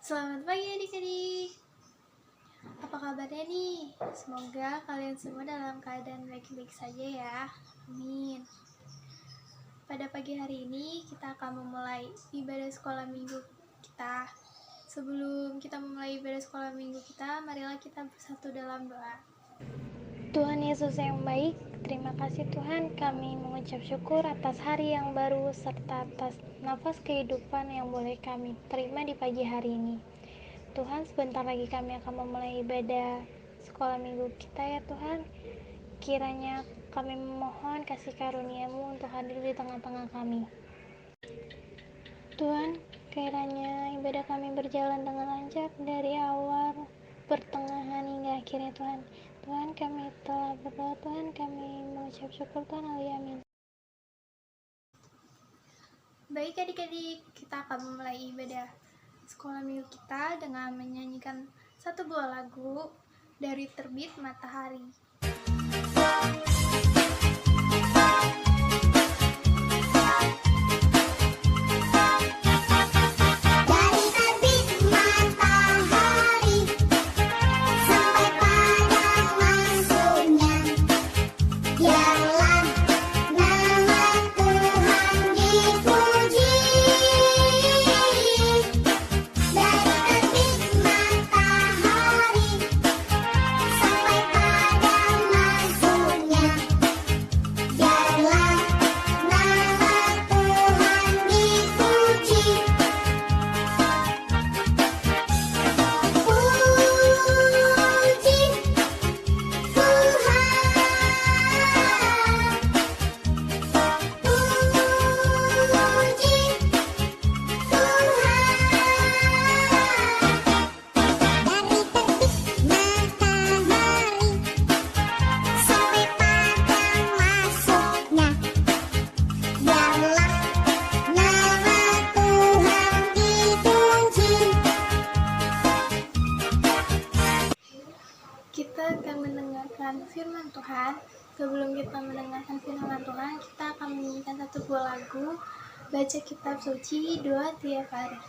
Selamat pagi adik-adik. Apa kabarnya nih? Semoga kalian semua dalam keadaan baik-baik saja ya. Amin. Pada pagi hari ini kita akan memulai ibadah sekolah minggu kita. Sebelum kita memulai ibadah sekolah minggu kita, marilah kita bersatu dalam doa. Tuhan Yesus yang baik, terima kasih Tuhan, kami mengucap syukur atas hari yang baru serta atas nafas kehidupan yang boleh kami terima di pagi hari ini. Tuhan, sebentar lagi kami akan memulai ibadah sekolah minggu kita ya Tuhan. Kiranya kami memohon kasih karunia-Mu untuk hadir di tengah-tengah kami. Tuhan, kiranya ibadah kami berjalan dengan lancar dari awal, pertengahan hingga akhirnya Tuhan. Tuhan, kami telah berdoa, Tuhan, kami mengucap syukur Tuhan, amin. Baik adik-adik, kita akan memulai ibadah sekolah minggu kita dengan menyanyikan satu buah lagu dari Terbit Matahari. Kita akan mendengarkan firman Tuhan. Sebelum kita mendengarkan firman Tuhan, kita akan menyanyikan satu buah lagu, baca kitab suci doa tiap hari.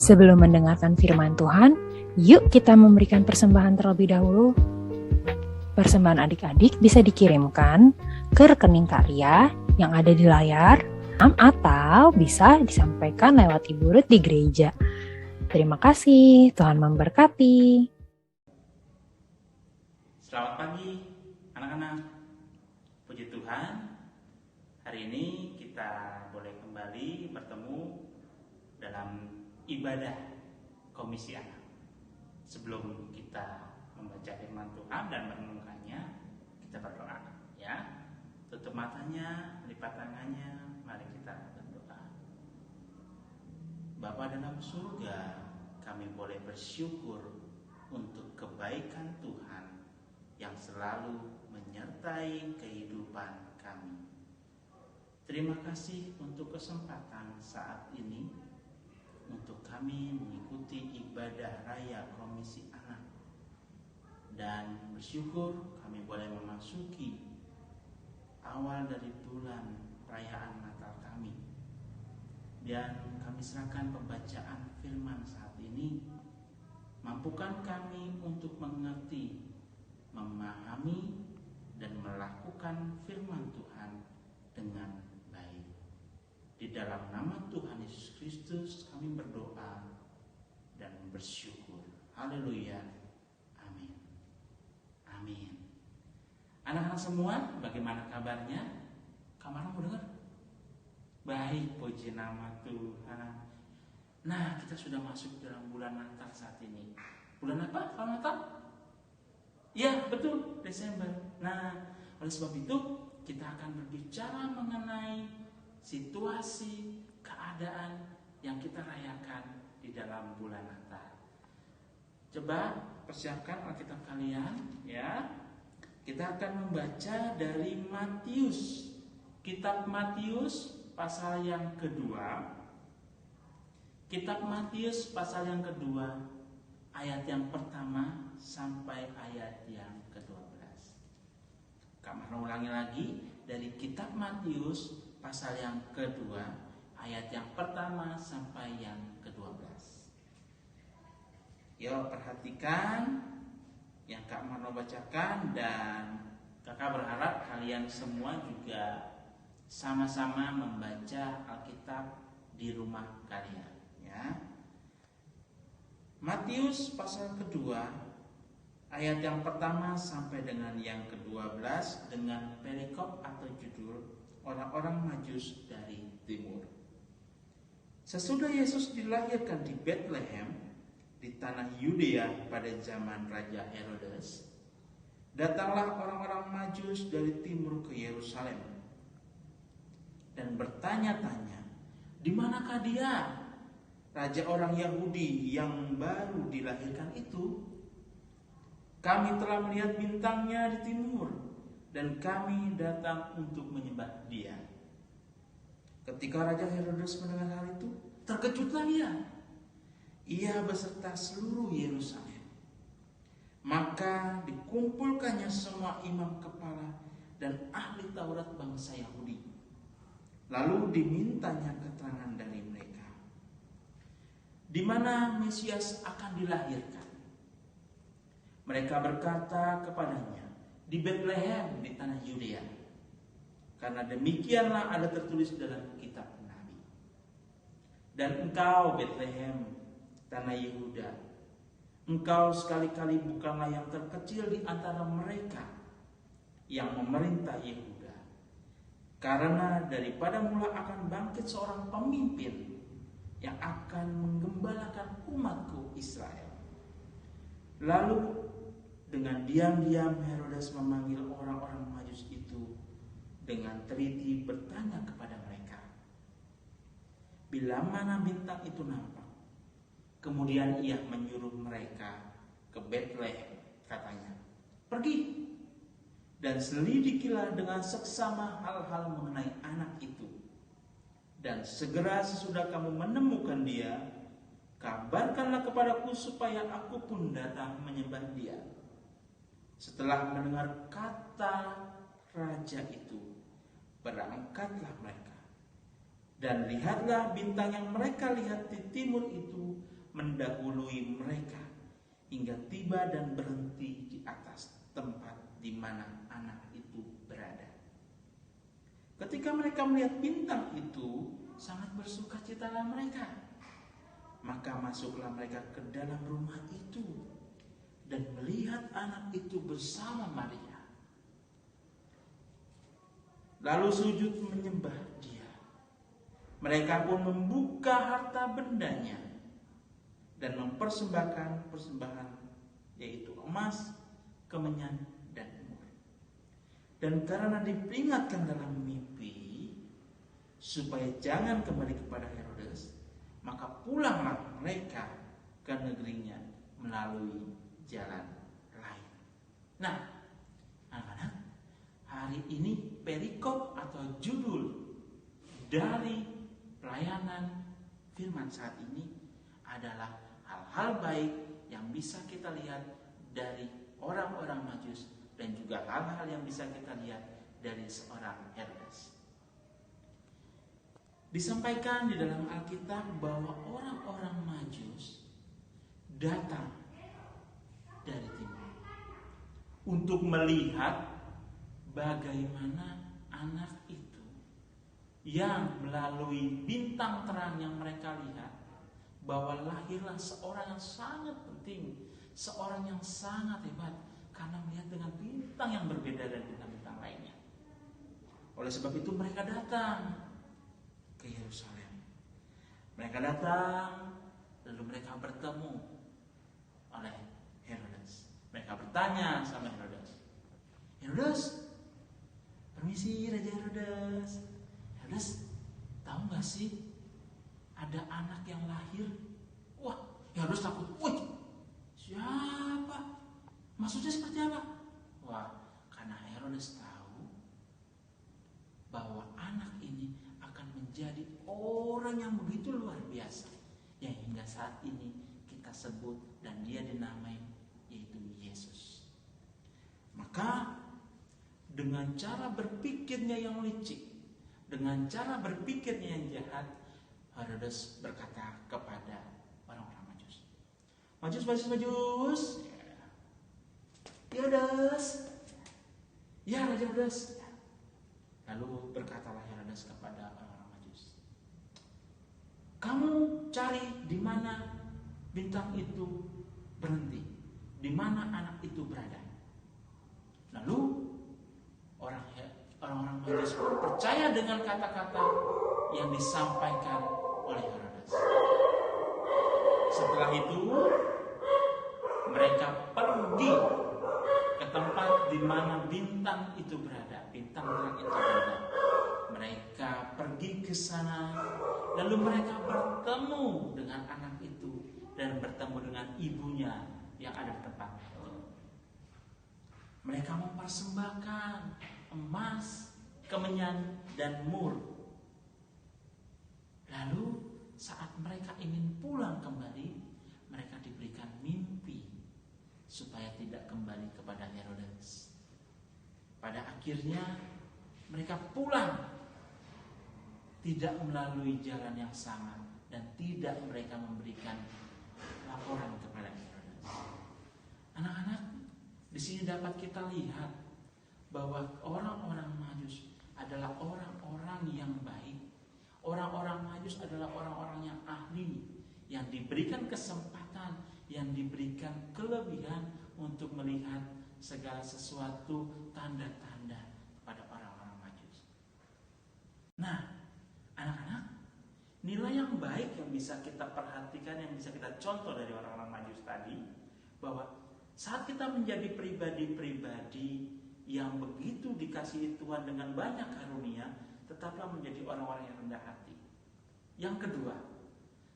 Sebelum mendengarkan firman Tuhan, yuk kita memberikan persembahan terlebih dahulu. Persembahan adik-adik bisa dikirimkan ke rekening karya yang ada di layar, atau bisa disampaikan lewat Ibu Ruth di gereja. Terima kasih, Tuhan memberkati. Selamat pagi anak-anak. Puji Tuhan, hari ini kita boleh kembali bertemu dalam ibadah komisi anak. sebelum kita membaca firman Tuhan dan merenungkannya, kita berdoa ya. Tutup matanya, lipat tangannya, mari kita berdoa. Bapa dalam surga, kami boleh bersyukur untuk kebaikan Tuhan yang selalu menyertai kehidupan kami. Terima kasih untuk kesempatan saat ini untuk kami mengikuti ibadah raya Komisi Anak, dan bersyukur kami boleh memasuki awal dari bulan perayaan Natal kami, dan kami serahkan pembacaan firman saat ini. Mampukan kami untuk mengerti, memahami, dan melakukan firman Tuhan dengan baik. Di dalam nama Tuhan Yesus Kristus kami berdoa dan bersyukur. Haleluya. Amin. Amin. Anak-anak semua, bagaimana kabarnya? Kamu mau dengar? Baik, puji nama Tuhan. Nah, kita sudah masuk dalam bulan Natal saat ini. Bulan apa kalau Natal? Ya, betul, Desember. Nah, oleh sebab itu kita akan berbicara mengenai situasi, keadaan yang kita rayakan di dalam bulan Natal. Coba persiapkan Alkitab kalian ya. Kita akan membaca dari Matius. Kitab Matius pasal yang kedua. Kitab Matius pasal yang kedua, ayat yang pertama sampai ayat yang ke-12. Kami ulangi lagi dari Kitab Matius pasal yang kedua, ayat yang pertama sampai yang ke-12. Yuk perhatikan yang Kak Marno bacakan, dan kakak berharap kalian semua juga sama-sama membaca Alkitab di rumah kalian ya. Matius pasal kedua ayat yang pertama sampai dengan yang ke-12 dengan perikop atau judul orang-orang Majus dari timur. Sesudah Yesus dilahirkan di Bethlehem di tanah Yudea pada zaman Raja Herodes, datanglah orang-orang Majus dari timur ke Yerusalem dan bertanya-tanya, di manakah dia, raja orang Yahudi yang baru dilahirkan itu? Kami telah melihat bintangnya di timur, dan kami datang untuk menyembah dia. Ketika Raja Herodes mendengar hal itu, terkejutlah ia beserta seluruh Yerusalem. Maka dikumpulkannya semua imam kepala dan ahli Taurat bangsa Yahudi. Lalu dimintanya keterangan dari mereka, di mana Mesias akan dilahirkan. Mereka berkata kepadanya, di Bethlehem di tanah Yudea, karena demikianlah ada tertulis dalam kitab Nabi. Dan engkau Bethlehem, tanah Yehuda, engkau sekali-kali bukanlah yang terkecil di antara mereka yang memerintah Yehuda. Karena daripada mula akan bangkit seorang pemimpin yang akan menggembalakan umatku Israel. Lalu dengan diam-diam Herodes memanggil orang-orang Majus itu dengan teliti bertanya kepada mereka, bila mana bintang itu nampak. Kemudian ia menyuruh mereka ke Bethlehem, katanya, pergi dan selidikilah dengan seksama hal-hal mengenai anak itu. Dan segera sesudah kamu menemukan dia, kabarkanlah kepadaku supaya aku pun datang menyembah dia. Setelah mendengar kata raja itu, berangkatlah mereka. Dan lihatlah bintang yang mereka lihat di timur itu mendahului mereka hingga tiba dan berhenti di atas tempat di mana anak itu berada. Ketika mereka melihat bintang itu, sangat bersukacitalah mereka. Maka masuklah mereka ke dalam rumah itu dan melihat anak itu bersama Maria. Lalu sujud menyembah dia. Mereka pun membuka harta bendanya dan mempersembahkan persembahan yaitu emas, kemenyan, dan mur. Dan karena diperingatkan dalam mimpi supaya jangan kembali kepada Herodes, maka pulanglah mereka ke negerinya melalui jalan lain. Nah, anak-anak, hari ini perikop atau judul dari pelayanan firman saat ini adalah hal-hal baik yang bisa kita lihat dari orang-orang Majus dan juga hal-hal yang bisa kita lihat dari seorang Herodes. Disampaikan di dalam Alkitab bahwa orang-orang Majus datang dari timur untuk melihat bagaimana anak itu yang melalui bintang terang yang mereka lihat, bahwa lahirlah seorang yang sangat penting, seorang yang sangat hebat, karena melihat dengan bintang yang berbeda dari bintang-bintang lainnya. Oleh sebab itu mereka datang ke Yerusalem. Mereka datang, lalu mereka bertemu oleh Herodes. Mereka bertanya sama Herodes, Herodes, permisi Raja Herodes. Herodes, tahu gak sih ada anak yang lahir? Wah, Herodes takut. Wih, siapa? Maksudnya seperti apa? Wah, karena Herodes tahu bahwa anak ini akan menjadi orang yang begitu luar biasa, yang hingga saat ini kita sebut dan dia dinamai, yaitu Yesus. Maka dengan cara berpikirnya yang licik, dengan cara berpikirnya yang jahat, Herodes berkata kepada orang-orang Majus, Majus, Herodes, ya Raja Herodes. Lalu berkatalah Herodes kepada orang-orang Majus, kamu cari di mana bintang itu berhenti, di mana anak itu berada. Lalu orang-orang Majus pun percaya dengan kata-kata yang disampaikan oleh Herodes. Setelah itu mereka pergi ke tempat di mana bintang itu berada, bintang terang itu berada. Mereka pergi ke sana, lalu mereka bertemu dengan anak itu dan bertemu dengan ibunya yang ada di tempat itu. Mereka mempersembahkan emas, kemenyan, dan mur. Lalu saat mereka ingin pulang kembali, mereka diberikan mimpi supaya tidak kembali kepada Herodes. Pada akhirnya mereka pulang tidak melalui jalan yang sama dan tidak mereka memberikan laporan kepada Herodes. Anak-anak, di sini dapat kita lihat bahwa orang-orang Majus adalah orang-orang yang baik. Orang-orang Majus adalah orang-orang yang ahli, yang diberikan kesempatan, yang diberikan kelebihan untuk melihat segala sesuatu tanda-tanda pada orang-orang Majus. Nah, anak-anak, nilai yang baik yang bisa kita perhatikan, yang bisa kita contoh dari orang-orang Majus tadi, bahwa saat kita menjadi pribadi-pribadi yang begitu dikasihi Tuhan dengan banyak karunia, tetaplah menjadi orang-orang yang rendah hati. Yang kedua,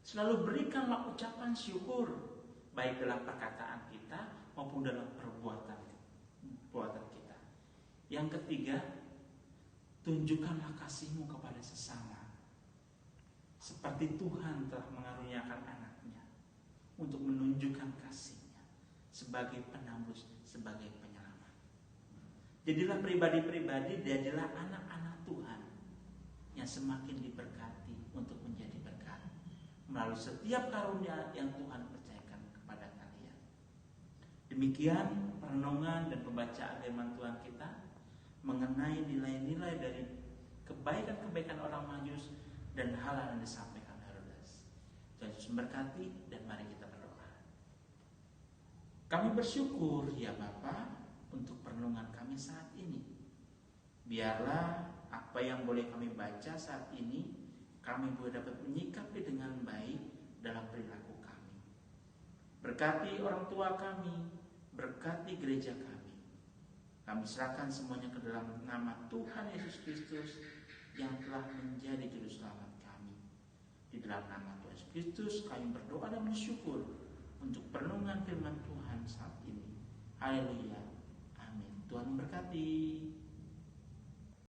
selalu berikanlah ucapan syukur, baik dalam perkataan kita maupun dalam perbuatan kita. Yang ketiga, tunjukkanlah kasihmu kepada sesama, seperti Tuhan telah mengaruniakan anaknya untuk menunjukkan kasihnya sebagai penembus, sebagai penyelamat. Jadilah pribadi-pribadi, jadilah anak-anak Tuhan yang semakin diberkati untuk menjadi berkat melalui setiap karunia yang Tuhan percayakan kepada kalian. Demikian perenungan dan pembacaan firman Tuhan kita mengenai nilai-nilai dari kebaikan-kebaikan orang Majus dan hal-hal yang disampaikan Herodes. Tuhan Yesus memberkati, dan mari kita berdoa. Kami bersyukur ya Bapa untuk perenungan kami saat ini. Biarlah apa yang boleh kami baca saat ini, kami boleh dapat menyikapi dengan baik dalam perilaku kami. Berkati orang tua kami, Berkati gereja kami. Kami serahkan semuanya ke dalam nama Tuhan Yesus Kristus yang telah menjadi juru selamat kami. Di dalam nama Tuhan Yesus Kristus kami berdoa dan bersyukur untuk perlindungan firman Tuhan saat ini. Haleluya. Amin. Tuhan memberkati.